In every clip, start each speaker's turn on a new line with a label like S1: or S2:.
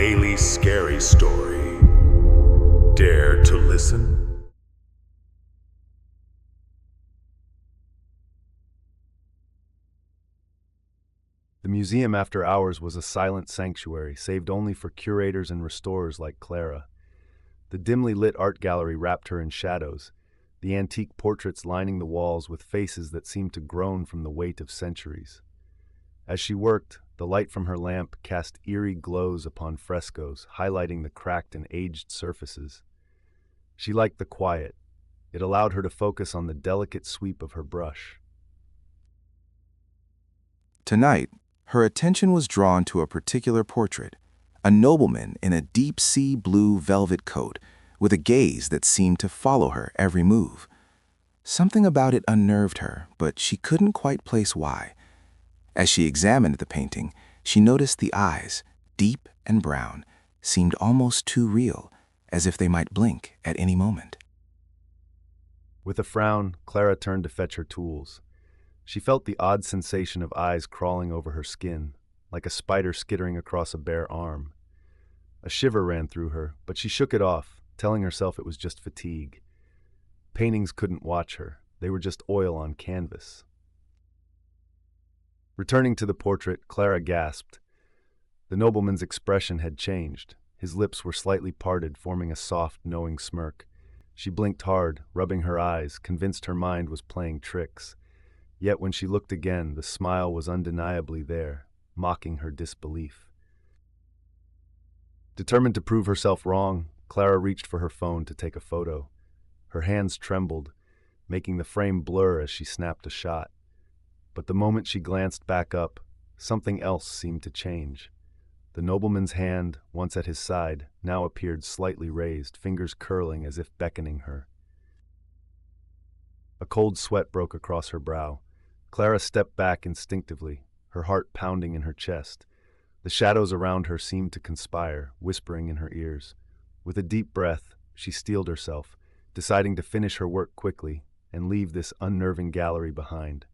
S1: daily scary story. Dare to listen?
S2: The museum after hours was a silent sanctuary, saved only for curators and restorers like Clara. The dimly lit art gallery wrapped her in shadows, the antique portraits lining the walls with faces that seemed to groan from the weight of centuries. As she worked, the light from her lamp cast eerie glows upon frescos, highlighting the cracked and aged surfaces. She liked the quiet. It allowed her to focus on the delicate sweep of her brush.
S3: Tonight, her attention was drawn to a particular portrait, a nobleman in a deep-sea blue velvet coat, with a gaze that seemed to follow her every move. Something about it unnerved her, but she couldn't quite place why. As she examined the painting, she noticed the eyes, deep and brown, seemed almost too real, as if they might blink at any moment.
S2: With a frown, Clara turned to fetch her tools. She felt the odd sensation of eyes crawling over her skin, like a spider skittering across a bare arm. A shiver ran through her, but she shook it off, telling herself it was just fatigue. Paintings couldn't watch her. They were just oil on canvas. Returning to the portrait, Clara gasped. The nobleman's expression had changed. His lips were slightly parted, forming a soft, knowing smirk. She blinked hard, rubbing her eyes, convinced her mind was playing tricks. Yet when she looked again, the smile was undeniably there, mocking her disbelief. Determined to prove herself wrong, Clara reached for her phone to take a photo. Her hands trembled, making the frame blur as she snapped a shot. But the moment she glanced back up, something else seemed to change. The nobleman's hand, once at his side, now appeared slightly raised, fingers curling as if beckoning her. A cold sweat broke across her brow. Clara stepped back instinctively, her heart pounding in her chest. The shadows around her seemed to conspire, whispering in her ears. With a deep breath, she steeled herself, deciding to finish her work quickly and leave this unnerving gallery behind.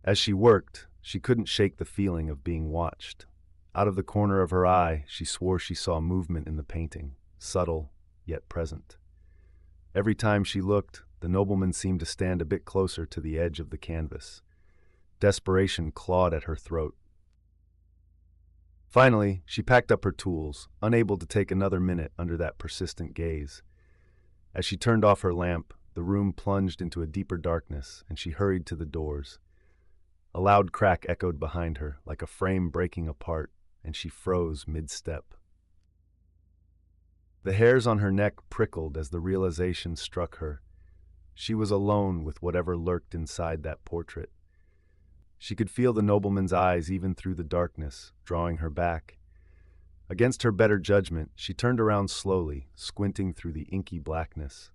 S2: As she worked, she couldn't shake the feeling of being watched. Out of the corner of her eye, she swore she saw movement in the painting, subtle yet present. Every time she looked, the nobleman seemed to stand a bit closer to the edge of the canvas. Desperation clawed at her throat. Finally, she packed up her tools, unable to take another minute under that persistent gaze. As she turned off her lamp, the room plunged into a deeper darkness, and she hurried to the doors. A loud crack echoed behind her, like a frame breaking apart, and she froze mid-step. The hairs on her neck prickled as the realization struck her. She was alone with whatever lurked inside that portrait. She could feel the nobleman's eyes even through the darkness, drawing her back. Against her better judgment, she turned around slowly, squinting through the inky blackness.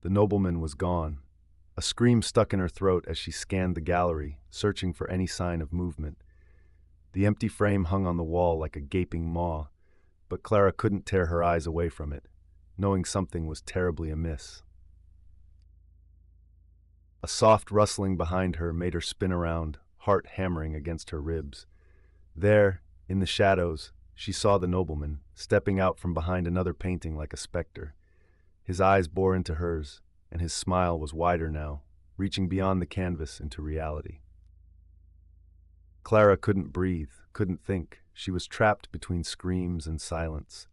S2: The nobleman was gone. A scream stuck in her throat as she scanned the gallery, searching for any sign of movement. The empty frame hung on the wall like a gaping maw, but Clara couldn't tear her eyes away from it, knowing something was terribly amiss. A soft rustling behind her made her spin around, heart hammering against her ribs. There, in the shadows, she saw the nobleman, stepping out from behind another painting like a specter. His eyes bore into hers, and his smile was wider now, reaching beyond the canvas into reality. Clara couldn't breathe, couldn't think. She was trapped between screams and silence.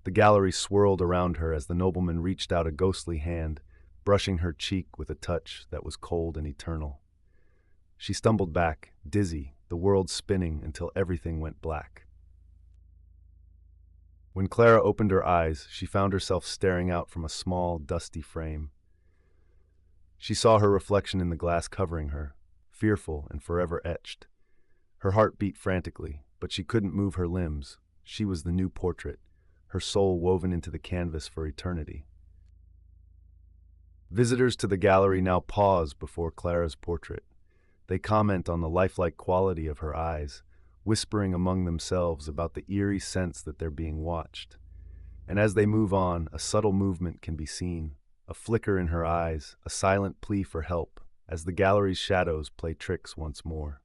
S2: The gallery swirled around her as the nobleman reached out a ghostly hand, brushing her cheek with a touch that was cold and eternal. She stumbled back, dizzy, the world spinning until everything went black. When Clara opened her eyes, she found herself staring out from a small, dusty frame. She saw her reflection in the glass covering her, fearful and forever etched. Her heart beat frantically, but she couldn't move her limbs. She was the new portrait, her soul woven into the canvas for eternity. Visitors to the gallery now pause before Clara's portrait. They comment on the lifelike quality of her eyes, whispering among themselves about the eerie sense that they're being watched. And as they move on, a subtle movement can be seen, a flicker in her eyes, a silent plea for help, as the gallery's shadows play tricks once more.